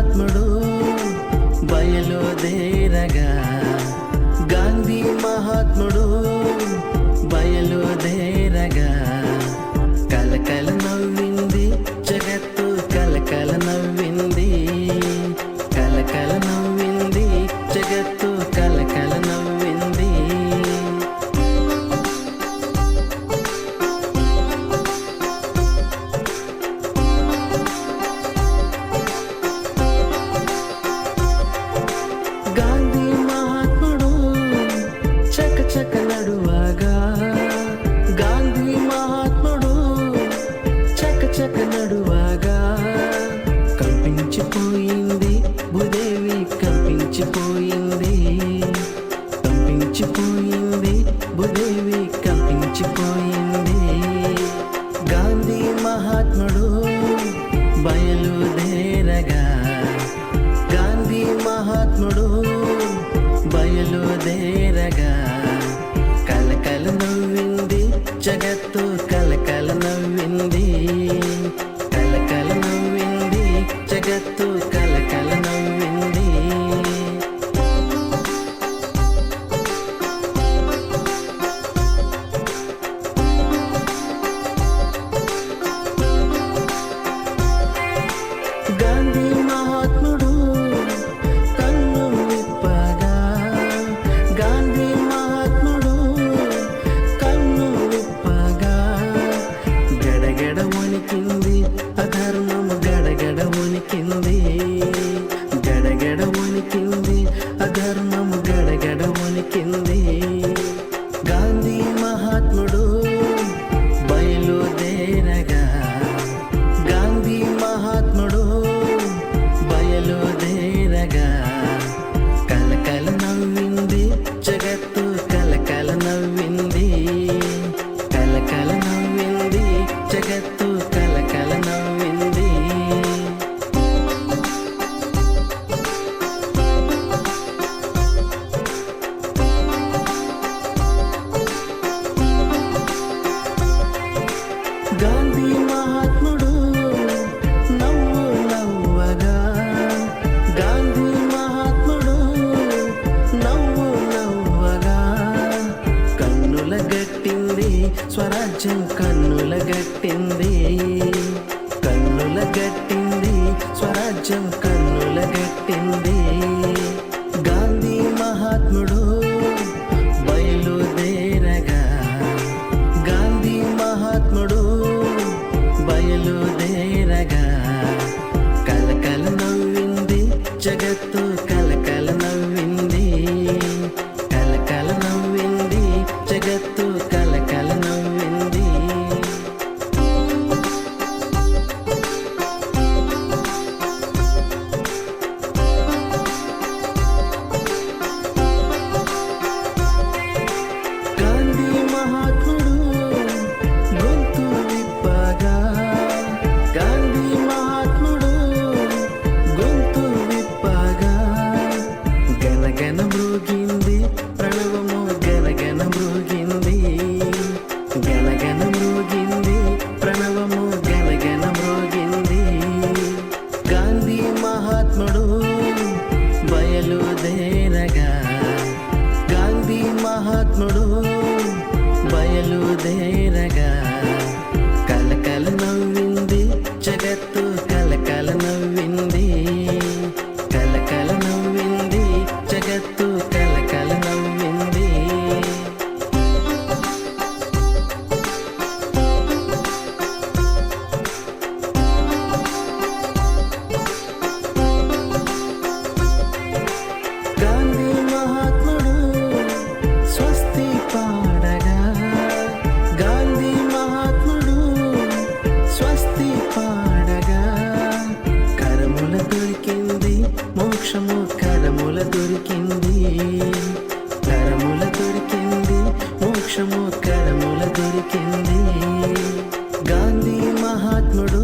మహాత్ముడు బయలుదేరగా, గాంధీ మహాత్ముడు బయలుదేరగా, కలకల నవ్వింది జగత్తు, కలకల నవ్వింది, కలకల నవ్వింది జగత్తు, కలకల నవ్వింది. గాంధీ మహాత్ముడు చకచక నడువగా, గాంధీ మహాత్ముడు చకచక నడువగా, కంపించిపోయింది భూదేవి, కంపించిపోయింది, కంపించిపోయింది భూదేవి, కంపించిపోయింది. గాంధీ మహాత్ముడు బయలుదేరగా, గాంధీ మహాత్ముడు బయలుదేరగా, కలకల నవ్వింది జగత్తు, కలకల నవ్వింది, కలకల నవ్వింది జగత్తు, కలకల నవ్వింది. గాంధీ మహాత్ముడు కన్ను విప్పగా, గాంధీ మహాత్ముడు కన్ను విప్పగా, గడగడ వణికింది అధర్మము, గడగడ వణికింది, గడగడ వణికింది అధర్మము, గడగడ వణికింది. గాంధీ మహాత్ముడు బయలుదేరగా, గాంధీ మహాత్ముడు బయలుదేరగా, కలకల నవ్వింది జగత్తు, కలకల నవ్వింది, కలకల నవ్వింది జగత్తు, కలకల నవ్వింది. గాంధీ మహాత్ముడు నవ్వు నవ్వగా, గాంధీ మహాత్ముడు నవ్వు నవ్వగా, కన్నుల గట్టింది స్వరాజ్యం, కన్నుల గట్టింది, కన్నుల గట్టింది స్వరాజ్యం, కన్నుల గట్టింది. గాంధీ మహాత్ముడు బయలుదేరగా, గాంధీ మహాత్ముడు బయలుదేరగా, కలకల నవ్వింది జగత్తు, కలకల నవ్వింది, కలకల నవ్వింది జగత్తు, కలకల నవ్వింది. గాంధీ మహాత్ముడు గొంతు విప్పగా, గాంధీ మహాత్ముడు గొంతు విప్పగా, గనగన మృగింది ప్రణవము, గనగన మృగింది, గనగన మృగింది ప్రణవము, గనగన మృగింది. గాంధీ మహాత్ముడు బయలుదేరగా, గాంధీ మహాత్ముడు బయలుదేరగా, కలకల నవ్వింది జగత్తు, కలకల నవ్వింది, కలకల నవ్వింది జగత్తు, కలకల నవ్వింది. గాంధీ మహాత్ముడు స్వస్తి పాడగా, గాంధీ మహాత్ముడు స్వస్తి పాడగా, కరముల దొరికింది మోక్షము, కరముల దొరికింది, కరముల దొరికింది మోక్షము, కరముల దొరికింది. గాంధీ మహాత్ముడు